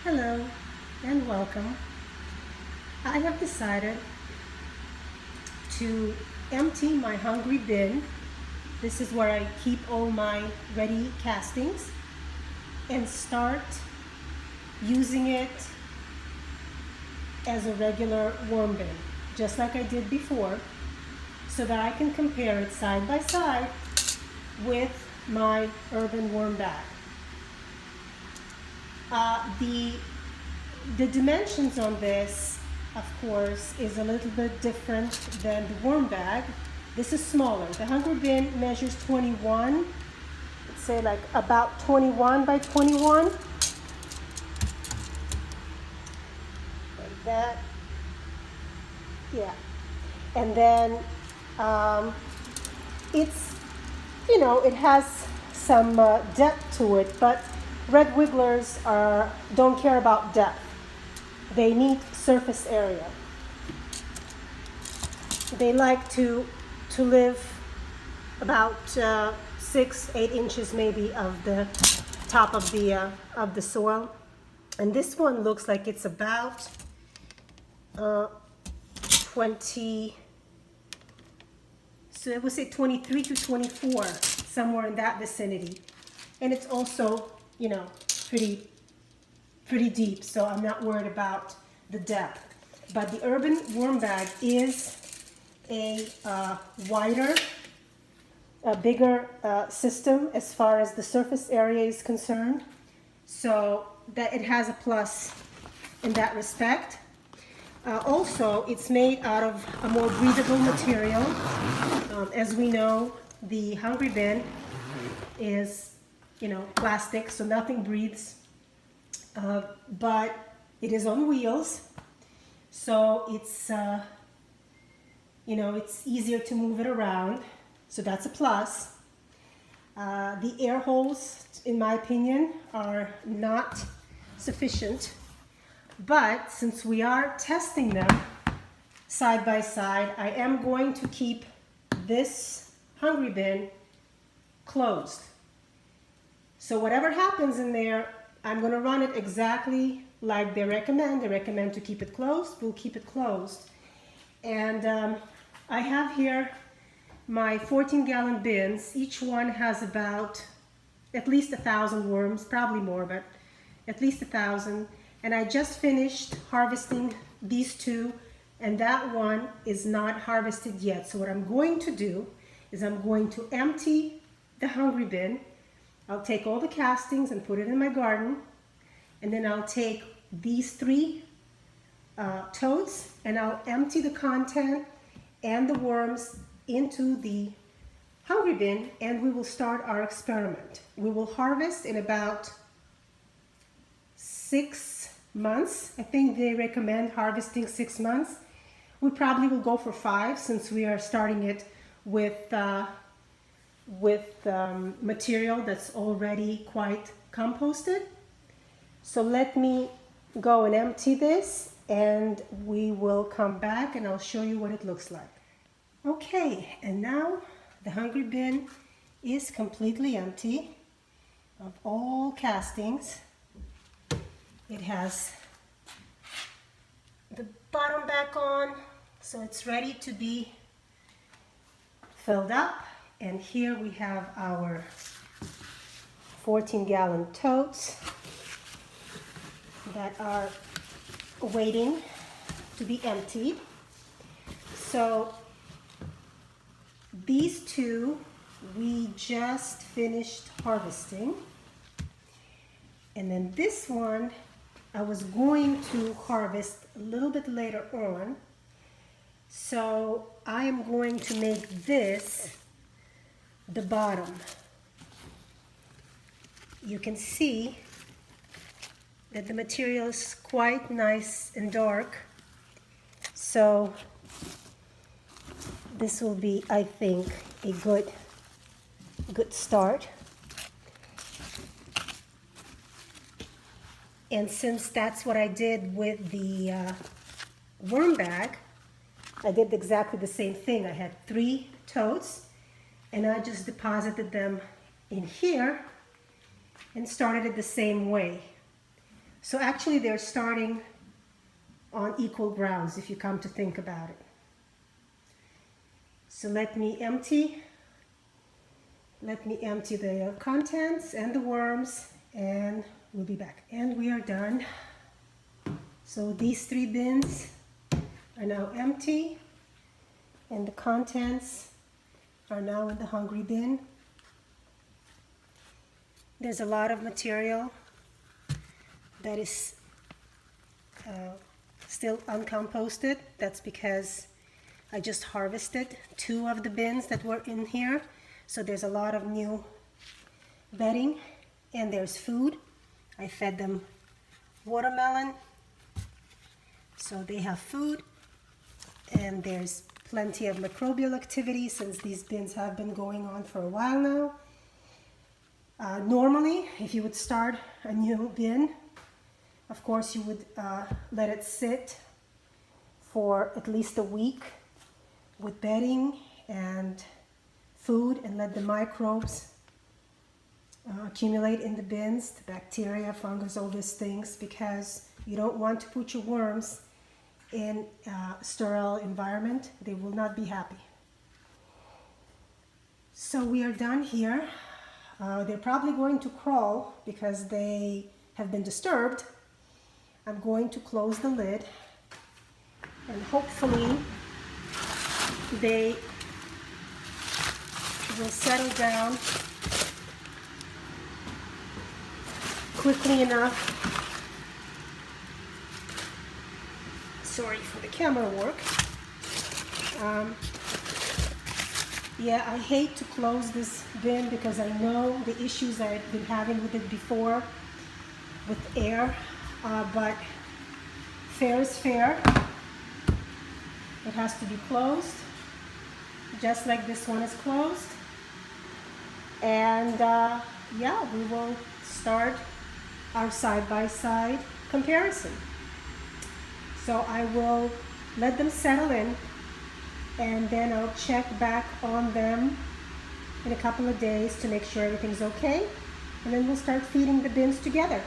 Hello and welcome. I have decided to empty my hungry bin. This is where I keep all my ready castings and start using it as a regular worm bin, just like I did before, so that I can compare it side by side with my urban worm bag. The dimensions on this, of course, is a little bit different than the worm bag. This is smaller. The hungry bin measures 21, let's say like about 21 by 21. Like that. Yeah. And then it's, it has some depth to it, but red wigglers don't care about depth. They need surface area. They like to live about 6-8 inches maybe of the top of the soil, and this one looks like it's about 20. So I would say 23 to 24, somewhere in that vicinity, and it's also pretty deep, so I'm not worried about the depth. But the urban worm bag is a wider, a bigger system as far as the surface area is concerned, so that it has a plus in that respect. Also, it's made out of a more breathable material. As we know, the hungry bin is, plastic, so nothing breathes. But it is on wheels, so it's it's easier to move it around, so that's a plus. The air holes, in my opinion, are not sufficient, but since we are testing them side by side, I am going to keep this hungry bin closed. So whatever happens in there, I'm going to run it exactly like they recommend. They recommend to keep it closed. We'll keep it closed. And I have here my 14-gallon bins. Each one has about at least 1,000 worms, probably more, but at least 1,000. And I just finished harvesting these two, and that one is not harvested yet. So what I'm going to do is I'm going to empty the hungry bin. I'll take all the castings and put it in my garden, and then I'll take these three totes and I'll empty the content and the worms into the hungry bin, and we will start our experiment. We will harvest in about 6 months. I think they recommend harvesting 6 months. We probably will go for 5 since we are starting it with material that's already quite composted. So let me go and empty this, and we will come back and I'll show you what it looks like. Okay, and now the hungry bin is completely empty of all castings. It has the bottom back on, so it's ready to be filled up. And here we have our 14-gallon totes that are waiting to be emptied. So these two we just finished harvesting, and then this one I was going to harvest a little bit later on. So I am going to make this the bottom. You can see that the material is quite nice and dark, so this will be, I think, a good start. And since that's what I did with the worm bag, I did exactly the same thing. I had 3 totes, and I just deposited them in here and started it the same way. So actually they're starting on equal grounds if you come to think about it. So let me empty the contents and the worms, and we'll be back. And we are done. So these 3 bins are now empty, and the contents are now in the hungry bin. There's a lot of material that is still uncomposted. That's because I just harvested 2 of the bins that were in here. So there's a lot of new bedding, and there's food. I fed them watermelon, so they have food, and there's plenty of microbial activity since these bins have been going on for a while now. Normally, if you would start a new bin, of course you would let it sit for at least a week with bedding and food, and let the microbes accumulate in the bins, the bacteria, fungus, all these things, because you don't want to put your worms in a sterile environment. They will not be happy. So we are done here. They're probably going to crawl because they have been disturbed. I'm going to close the lid, and hopefully they will settle down quickly enough. Sorry for the camera work. Yeah, I hate to close this bin because I know the issues I've been having with it before with air, but fair is fair. It has to be closed, just like this one is closed. And yeah, we will start our side-by-side comparison. So I will let them settle in, and then I'll check back on them in a couple of days to make sure everything's okay, and then we'll start feeding the bins together.